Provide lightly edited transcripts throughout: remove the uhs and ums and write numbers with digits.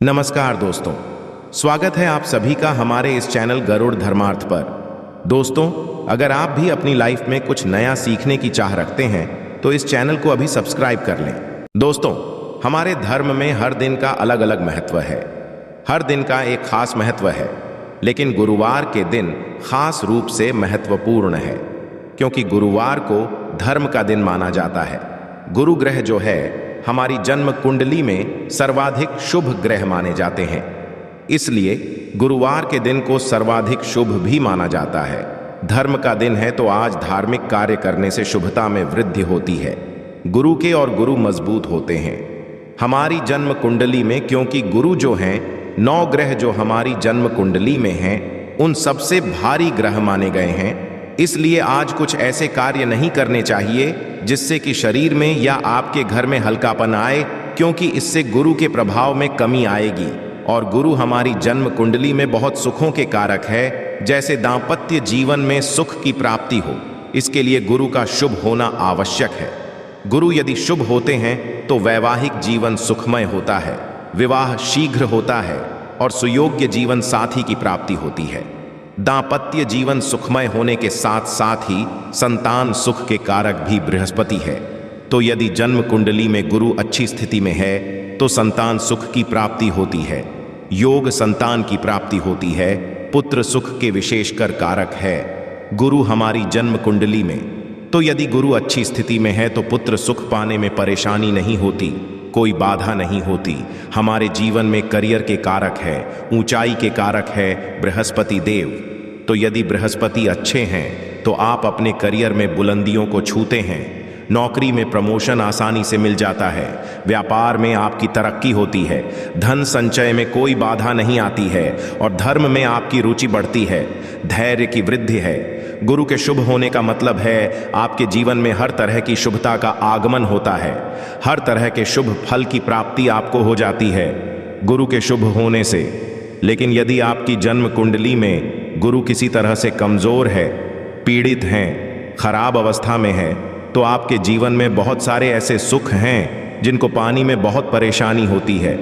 नमस्कार दोस्तों, स्वागत है आप सभी का हमारे इस चैनल गरुड़ धर्मार्थ पर। दोस्तों, अगर आप भी अपनी लाइफ में कुछ नया सीखने की चाह रखते हैं तो इस चैनल को अभी सब्सक्राइब कर लें। दोस्तों, हमारे धर्म में हर दिन का अलग अलग महत्व है। हर दिन का एक खास महत्व है, लेकिन गुरुवार के दिन खास रूप से महत्वपूर्ण है, क्योंकि गुरुवार को धर्म का दिन माना जाता है। गुरु ग्रह जो है हमारी जन्म कुंडली में सर्वाधिक शुभ ग्रह माने जाते हैं, इसलिए गुरुवार के दिन को सर्वाधिक शुभ भी माना जाता है। धर्म का दिन है तो आज धार्मिक कार्य करने से शुभता में वृद्धि होती है। गुरु के और गुरु मजबूत होते हैं हमारी जन्म कुंडली में, क्योंकि गुरु जो हैं 9 ग्रह जो हमारी जन्म कुंडली में हैं उन सबसे भारी ग्रह माने गए हैं। इसलिए आज कुछ ऐसे कार्य नहीं करने चाहिए जिससे कि शरीर में या आपके घर में हल्कापन आए, क्योंकि इससे गुरु के प्रभाव में कमी आएगी। और गुरु हमारी जन्म कुंडली में बहुत सुखों के कारक है, जैसे दाम्पत्य जीवन में सुख की प्राप्ति हो। इसके लिए गुरु का शुभ होना आवश्यक है। गुरु यदि शुभ होते हैं तो वैवाहिक जीवन सुखमय होता है, विवाह शीघ्र होता है और सुयोग्य जीवन साथी की प्राप्ति होती है। दाम्पत्य जीवन सुखमय होने के साथ साथ ही संतान सुख के कारक भी बृहस्पति है। तो यदि जन्म कुंडली में गुरु अच्छी स्थिति में है तो संतान सुख की प्राप्ति होती है, योग संतान की प्राप्ति होती है, पुत्र सुख के विशेषकर कारक है गुरु हमारी जन्म कुंडली में। तो यदि गुरु अच्छी स्थिति में है तो पुत्र सुख पाने में परेशानी नहीं होती, कोई बाधा नहीं होती। हमारे जीवन में करियर के कारक है, ऊंचाई के कारक है बृहस्पति देव। तो यदि बृहस्पति अच्छे हैं तो आप अपने करियर में बुलंदियों को छूते हैं, नौकरी में प्रमोशन आसानी से मिल जाता है, व्यापार में आपकी तरक्की होती है, धन संचय में कोई बाधा नहीं आती है और धर्म में आपकी रुचि बढ़ती है, धैर्य की वृद्धि है। गुरु के शुभ होने का मतलब है आपके जीवन में हर तरह की शुभता का आगमन होता है, हर तरह के शुभ फल की प्राप्ति आपको हो जाती है गुरु के शुभ होने से। लेकिन यदि आपकी जन्म कुंडली में गुरु किसी तरह से कमजोर है, पीड़ित हैं, खराब अवस्था में है, तो आपके जीवन में बहुत सारे ऐसे सुख हैं जिनको पाने में बहुत परेशानी होती है,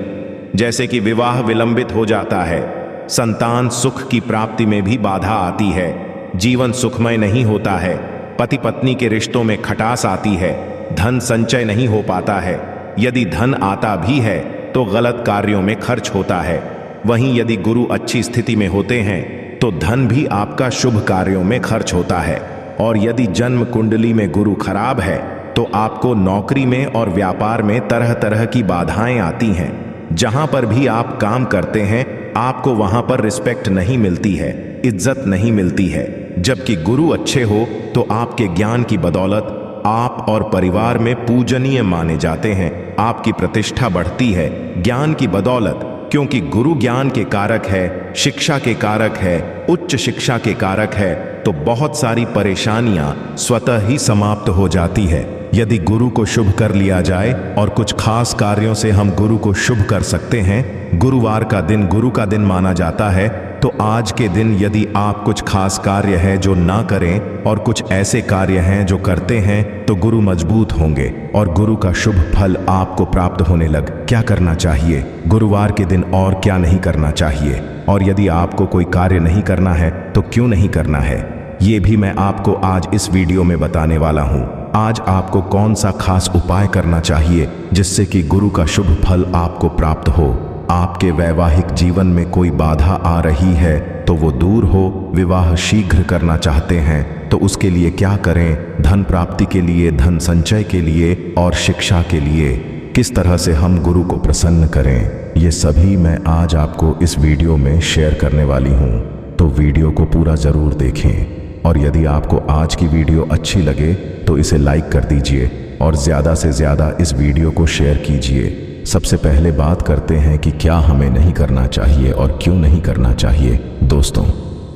जैसे कि विवाह विलंबित हो जाता है, संतान सुख की प्राप्ति में भी बाधा आती है, जीवन सुखमय नहीं होता है, पति पत्नी के रिश्तों में खटास आती है, धन संचय नहीं हो पाता है, यदि धन आता भी है तो गलत कार्यों में खर्च होता है। वहीं यदि गुरु अच्छी स्थिति में होते हैं तो धन भी आपका शुभ कार्यों में खर्च होता है। और यदि जन्म कुंडली में गुरु खराब है तो आपको नौकरी में और व्यापार में तरह तरह की बाधाएं आती हैं। जहां पर भी आप काम करते हैं आपको वहां पर रिस्पेक्ट नहीं मिलती है, इज्जत नहीं मिलती है। जबकि गुरु अच्छे हो तो आपके ज्ञान की बदौलत आप और परिवार में पूजनीय माने जाते हैं, आपकी प्रतिष्ठा बढ़ती है ज्ञान की बदौलत, क्योंकि गुरु ज्ञान के कारक है, शिक्षा के कारक है, उच्च शिक्षा के कारक है। तो बहुत सारी परेशानियां स्वतः ही समाप्त हो जाती है यदि गुरु को शुभ कर लिया जाए। और कुछ खास कार्यों से हम गुरु को शुभ कर सकते हैं। गुरुवार का दिन गुरु का दिन माना जाता है, तो आज के दिन यदि आप कुछ खास कार्य है जो ना करें और कुछ ऐसे कार्य हैं जो करते हैं तो गुरु मजबूत होंगे और गुरु का शुभ फल आपको प्राप्त होने लग। क्या करना चाहिए गुरुवार के दिन और क्या नहीं करना चाहिए, और यदि आपको कोई कार्य नहीं करना है तो क्यों नहीं करना है, ये भी मैं आपको आज इस वीडियो में बताने वाला हूँ। आज आपको कौन सा खास उपाय करना चाहिए जिससे कि गुरु का शुभ फल आपको प्राप्त हो। आपके वैवाहिक जीवन में कोई बाधा आ रही है तो वो दूर हो, विवाह शीघ्र करना चाहते हैं तो उसके लिए क्या करें, धन प्राप्ति के लिए, धन संचय के लिए और शिक्षा के लिए किस तरह से हम गुरु को प्रसन्न करें, ये सभी मैं आज आपको इस वीडियो में शेयर करने वाली हूँ। तो वीडियो को पूरा ज़रूर देखें और यदि आपको आज की वीडियो अच्छी लगे तो इसे लाइक कर दीजिए और ज़्यादा से ज़्यादा इस वीडियो को शेयर कीजिए। सबसे पहले बात करते हैं कि क्या हमें नहीं करना चाहिए और क्यों नहीं करना चाहिए। दोस्तों,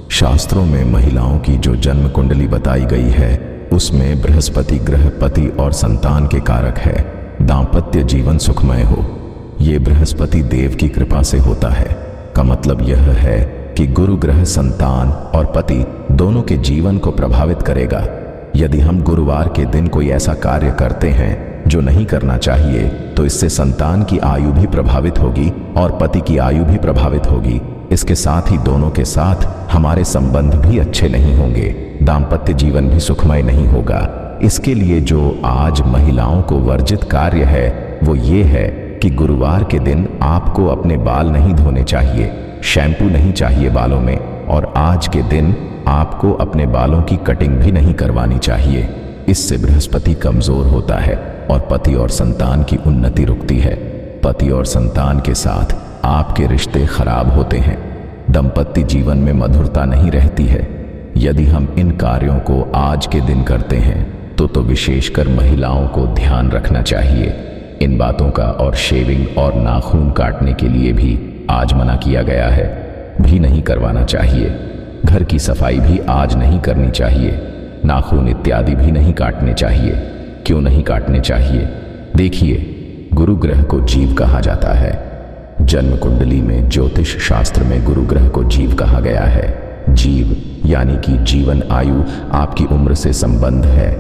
शास्त्रों में महिलाओं की जो जन्म कुंडली बताई गई है उसमें बृहस्पति ग्रह पति और संतान के कारक है, दाम्पत्य जीवन सुखमय हो, ये बृहस्पति देव की कृपा से होता है। का मतलब यह है कि गुरु ग्रह संतान और पति दोनों के जीवन को प्रभावित करेगा। यदि हम गुरुवार के दिन कोई ऐसा कार्य करते हैं जो नहीं करना चाहिए, तो इससे संतान की आयु भी प्रभावित होगी और पति की आयु भी प्रभावित होगी। इसके साथ ही दोनों के साथ हमारे संबंध भी अच्छे नहीं होंगे, दाम्पत्य जीवन भी सुखमय नहीं होगा। इसके लिए जो आज महिलाओं को वर्जित कार्य है वो ये है कि गुरुवार के दिन आपको अपने बाल नहीं धोने चाहिए, शैम्पू नहीं चाहिए बालों में, और आज के दिन आपको अपने बालों की कटिंग भी नहीं करवानी चाहिए। इससे बृहस्पति कमजोर होता है और पति और संतान की उन्नति रुकती है। पति और संतान के साथ आपके रिश्ते खराब होते हैं, दाम्पत्य जीवन में मधुरता नहीं रहती है। यदि हम इन कार्यों को आज के दिन करते हैं तो विशेषकर महिलाओं को ध्यान रखना चाहिए इन बातों का। और शेविंग और नाखून काटने के लिए भी आज मना किया गया है, भी नहीं करवाना चाहिए। घर की सफाई भी आज नहीं करनी चाहिए, नाखून इत्यादि भी नहीं काटने चाहिए। क्यों नहीं काटने चाहिए? देखिए, गुरु ग्रह को जीव कहा जाता है। जन्म कुंडली में ज्योतिष शास्त्र में गुरु ग्रह को जीव कहा गया है। जीव यानी कि जीवन आयु, आपकी उम्र से संबंध है।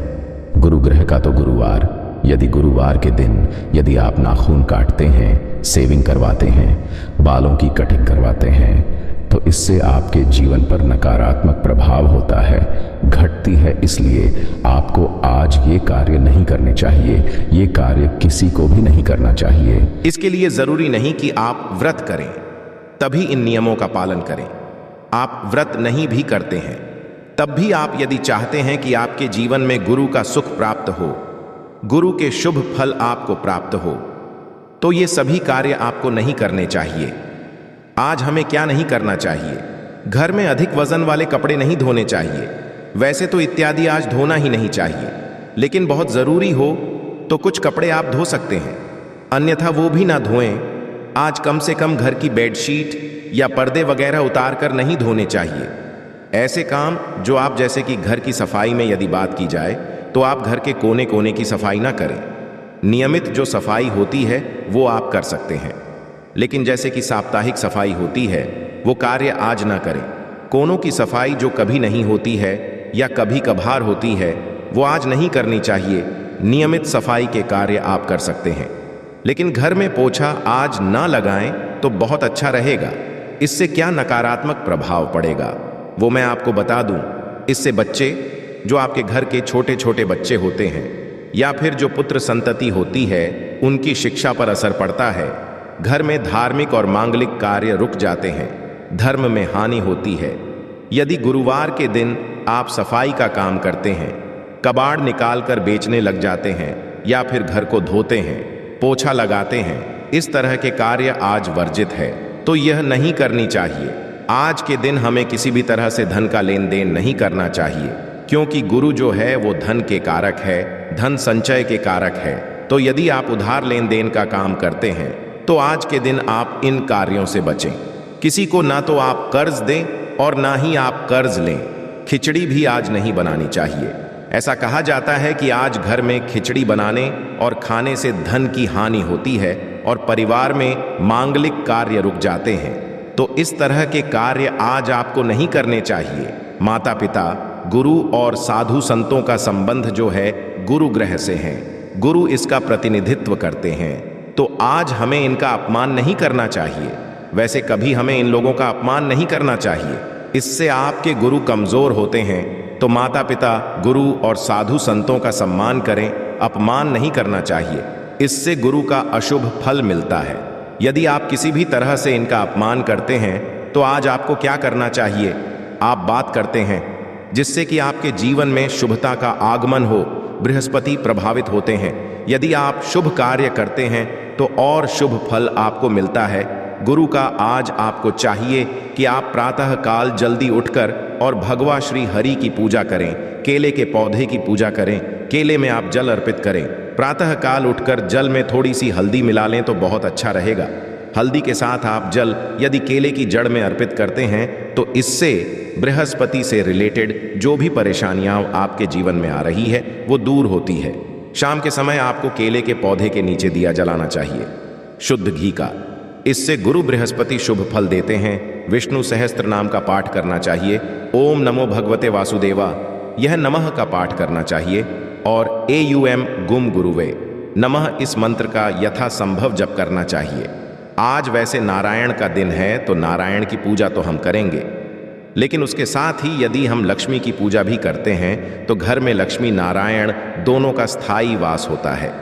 गुरु ग्रह का तो गुरुवार, यदि गुरुवार के दिन यदि आप नाखून काटते हैं, शेविंग करवाते हैं, बालों की कटिंग करवाते हैं, तो इससे आपके जीवन पर नकारात्मक प्रभाव होता है, घटती है। इसलिए आपको आज ये कार्य नहीं करने चाहिए, ये कार्य किसी को भी नहीं करना चाहिए। इसके लिए जरूरी नहीं कि आप व्रत करें तभी इन नियमों का पालन करें। आप व्रत नहीं भी करते हैं तब भी आप यदि चाहते हैं कि आपके जीवन में गुरु का सुख प्राप्त हो, गुरु के शुभ फल आपको प्राप्त हो, तो ये सभी कार्य आपको नहीं करने चाहिए। आज हमें क्या नहीं करना चाहिए? घर में अधिक वजन वाले कपड़े नहीं धोने चाहिए। वैसे तो इत्यादि आज धोना ही नहीं चाहिए, लेकिन बहुत ज़रूरी हो तो कुछ कपड़े आप धो सकते हैं, अन्यथा वो भी ना धोएं। आज कम से कम घर की बेडशीट या पर्दे वगैरह उतार कर नहीं धोने चाहिए। ऐसे काम जो आप, जैसे कि घर की सफाई में यदि बात की जाए तो आप घर के कोने कोने की सफाई ना करें। नियमित जो सफाई होती है वो आप कर सकते हैं, लेकिन जैसे कि साप्ताहिक सफाई होती है वो कार्य आज ना करें। कोनों की सफाई जो कभी नहीं होती है या कभी कभार होती है वो आज नहीं करनी चाहिए। नियमित सफाई के कार्य आप कर सकते हैं, लेकिन घर में पोछा आज ना लगाएं तो बहुत अच्छा रहेगा। इससे क्या नकारात्मक प्रभाव पड़ेगा वो मैं आपको बता दूं। इससे बच्चे, जो आपके घर के छोटे छोटे बच्चे होते हैं या फिर जो पुत्र संतति होती है, उनकी शिक्षा पर असर पड़ता है। घर में धार्मिक और मांगलिक कार्य रुक जाते हैं, धर्म में हानि होती है। यदि गुरुवार के दिन आप सफाई का काम करते हैं, कबाड़ निकाल कर बेचने लग जाते हैं या फिर घर को धोते हैं, पोछा लगाते हैं, इस तरह के कार्य आज वर्जित है, तो यह नहीं करनी चाहिए। आज के दिन हमें किसी भी तरह से धन का लेन देन नहीं करना चाहिए, क्योंकि गुरु जो है वो धन के कारक है, धन संचय के कारक है। तो यदि आप उधार लेन देन का काम करते हैं तो आज के दिन आप इन कार्यों से बचें। किसी को ना तो आप कर्ज दें और ना ही आप कर्ज लें। खिचड़ी भी आज नहीं बनानी चाहिए। ऐसा कहा जाता है कि आज घर में खिचड़ी बनाने और खाने से धन की हानि होती है और परिवार में मांगलिक कार्य रुक जाते हैं। तो इस तरह के कार्य आज आपको नहीं करने चाहिए। माता पिता, गुरु और साधु संतों का संबंध जो है गुरु ग्रह से है, गुरु इसका प्रतिनिधित्व करते हैं, तो आज हमें इनका अपमान नहीं करना चाहिए। वैसे कभी हमें इन लोगों का अपमान नहीं करना चाहिए, इससे आपके गुरु कमजोर होते हैं। तो माता पिता, गुरु और साधु संतों का सम्मान करें, अपमान नहीं करना चाहिए। इससे गुरु का अशुभ फल मिलता है। यदि आप किसी भी तरह से इनका अपमान करते हैं तो आज आपको क्या करना चाहिए? आप बात करते हैं जिससे कि आपके जीवन में शुभता का आगमन हो, बृहस्पति प्रभावित होते हैं। यदि आप शुभ कार्य करते हैं तो और शुभ फल आपको मिलता है। गुरु का आज आपको चाहिए कि आप प्रातः काल जल्दी उठकर और भगवा श्री हरि की पूजा करें, केले के पौधे की पूजा करें, केले में आप जल अर्पित करें। प्रातः काल उठकर जल में थोड़ी सी हल्दी मिला लें तो बहुत अच्छा रहेगा। हल्दी के साथ आप जल यदि केले की जड़ में अर्पित करते हैं तो इससे बृहस्पति से रिलेटेड जो भी परेशानियां आपके जीवन में आ रही है वो दूर होती है। शाम के समय आपको केले के पौधे के नीचे दिया जलाना चाहिए, शुद्ध घी का। इससे गुरु बृहस्पति शुभ फल देते हैं। विष्णु सहस्त्र नाम का पाठ करना चाहिए। ओम नमो भगवते वासुदेवा, यह नमः का पाठ करना चाहिए। और AUM गुम गुरुवे, नमः इस मंत्र का यथासंभव जप करना चाहिए। आज वैसे नारायण का दिन है तो नारायण की पूजा तो हम करेंगे, लेकिन उसके साथ ही यदि हम लक्ष्मी की पूजा भी करते हैं तो घर में लक्ष्मी नारायण दोनों का स्थायी वास होता है।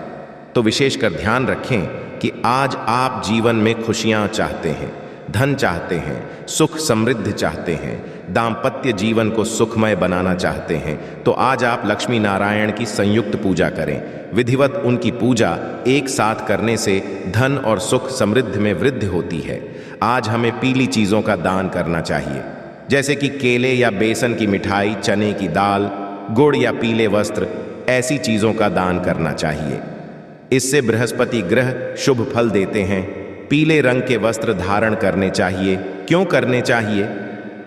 तो विशेषकर ध्यान रखें कि आज आप जीवन में खुशियां चाहते हैं, धन चाहते हैं, सुख समृद्धि चाहते हैं, दाम्पत्य जीवन को सुखमय बनाना चाहते हैं, तो आज आप लक्ष्मी नारायण की संयुक्त पूजा करें। विधिवत उनकी पूजा एक साथ करने से धन और सुख समृद्धि में वृद्धि होती है। आज हमें पीली चीज़ों का दान करना चाहिए, जैसे कि केले या बेसन की मिठाई, चने की दाल, गुड़ या पीले वस्त्र, ऐसी चीज़ों का दान करना चाहिए। इससे बृहस्पति ग्रह शुभ फल देते हैं। पीले रंग के वस्त्र धारण करने चाहिए। क्यों करने चाहिए,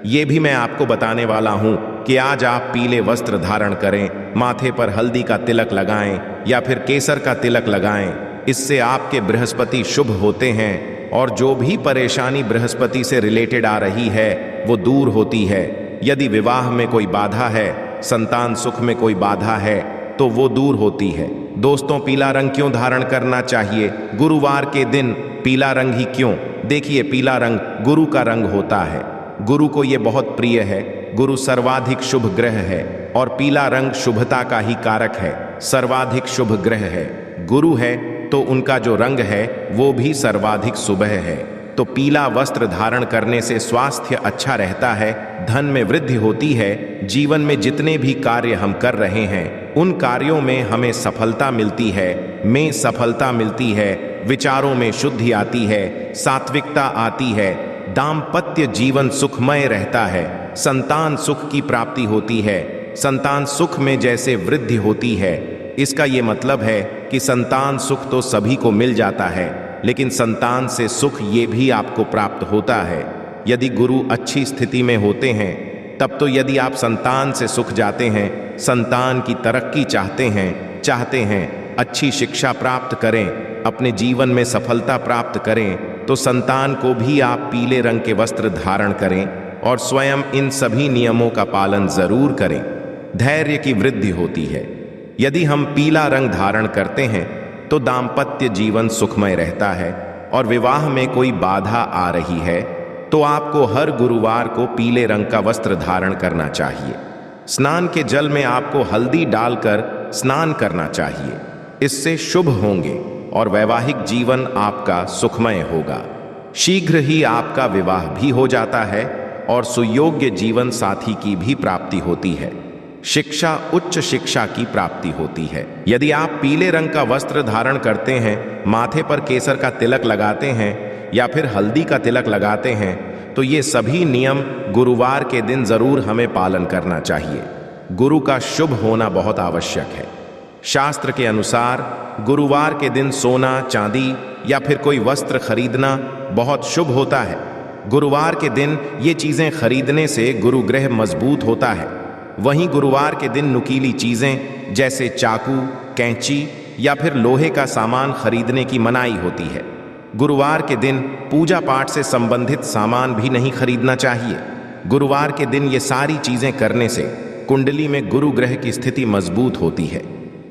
ये भी मैं आपको बताने वाला हूं कि आज आप पीले वस्त्र धारण करें, माथे पर हल्दी का तिलक लगाएं या फिर केसर का तिलक लगाएं। इससे आपके बृहस्पति शुभ होते हैं और जो भी परेशानी बृहस्पति से रिलेटेड आ रही है वो दूर होती है। यदि विवाह में कोई बाधा है, संतान सुख में कोई बाधा है तो वो दूर होती है। दोस्तों, पीला रंग क्यों धारण करना चाहिए? गुरुवार के दिन पीला रंग ही क्यों? देखिए, पीला रंग गुरु का रंग होता है। गुरु को ये बहुत प्रिय है। गुरु सर्वाधिक शुभ ग्रह है और पीला रंग शुभता का ही कारक है, सर्वाधिक शुभ ग्रह है। गुरु है तो उनका जो रंग है वो भी सर्वाधिक शुभ है। तो पीला वस्त्र धारण करने से स्वास्थ्य अच्छा रहता है, धन में वृद्धि होती है। जीवन में जितने भी कार्य हम कर रहे हैं उन कार्यों में हमें सफलता मिलती है, विचारों में शुद्धि आती है, सात्विकता आती है, दाम्पत्य जीवन सुखमय रहता है, संतान सुख की प्राप्ति होती है, संतान सुख में जैसे वृद्धि होती है। इसका ये मतलब है कि संतान सुख तो सभी को मिल जाता है, लेकिन संतान से सुख ये भी आपको प्राप्त होता है यदि गुरु अच्छी स्थिति में होते हैं। तब तो यदि आप संतान से सुख जाते हैं, संतान की तरक्की चाहते हैं, अच्छी शिक्षा प्राप्त करें, अपने जीवन में सफलता प्राप्त करें, तो संतान को भी आप पीले रंग के वस्त्र धारण करें और स्वयं इन सभी नियमों का पालन जरूर करें। धैर्य की वृद्धि होती है। यदि हम पीला रंग धारण करते हैं तो दाम्पत्य जीवन सुखमय रहता है और विवाह में कोई बाधा आ रही है तो आपको हर गुरुवार को पीले रंग का वस्त्र धारण करना चाहिए। स्नान के जल में आपको हल्दी डालकर स्नान करना चाहिए। इससे शुभ होंगे और वैवाहिक जीवन आपका सुखमय होगा। शीघ्र ही आपका विवाह भी हो जाता है और सुयोग्य जीवन साथी की भी प्राप्ति होती है। शिक्षा, उच्च शिक्षा की प्राप्ति होती है। यदि आप पीले रंग का वस्त्र धारण करते हैं, माथे पर केसर का तिलक लगाते हैं या फिर हल्दी का तिलक लगाते हैं, तो ये सभी नियम गुरुवार के दिन जरूर हमें पालन करना चाहिए। गुरु का शुभ होना बहुत आवश्यक है। शास्त्र के अनुसार गुरुवार के दिन सोना, चांदी या फिर कोई वस्त्र खरीदना बहुत शुभ होता है। गुरुवार के दिन ये चीजें खरीदने से गुरु ग्रह मजबूत होता है। वहीं गुरुवार के दिन नुकीली चीजें जैसे चाकू, कैंची या फिर लोहे का सामान खरीदने की मनाही होती है। गुरुवार के दिन पूजा पाठ से संबंधित सामान भी नहीं खरीदना चाहिए। गुरुवार के दिन ये सारी चीजें करने से कुंडली में गुरु ग्रह की स्थिति मजबूत होती है।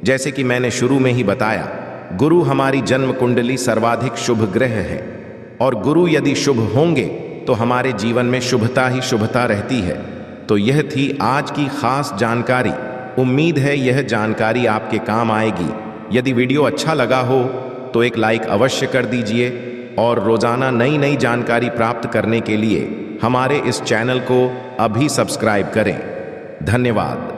जैसे कि मैंने शुरू में ही बताया, गुरु हमारी जन्म कुंडली सर्वाधिक शुभ ग्रह है और गुरु यदि शुभ होंगे तो हमारे जीवन में शुभता ही शुभता रहती है। तो यह थी आज की खास जानकारी। उम्मीद है यह जानकारी आपके काम आएगी। यदि वीडियो अच्छा लगा हो तो एक लाइक अवश्य कर दीजिए और रोजाना नई नई जानकारी प्राप्त करने के लिए हमारे इस चैनल को अभी सब्सक्राइब करें। धन्यवाद।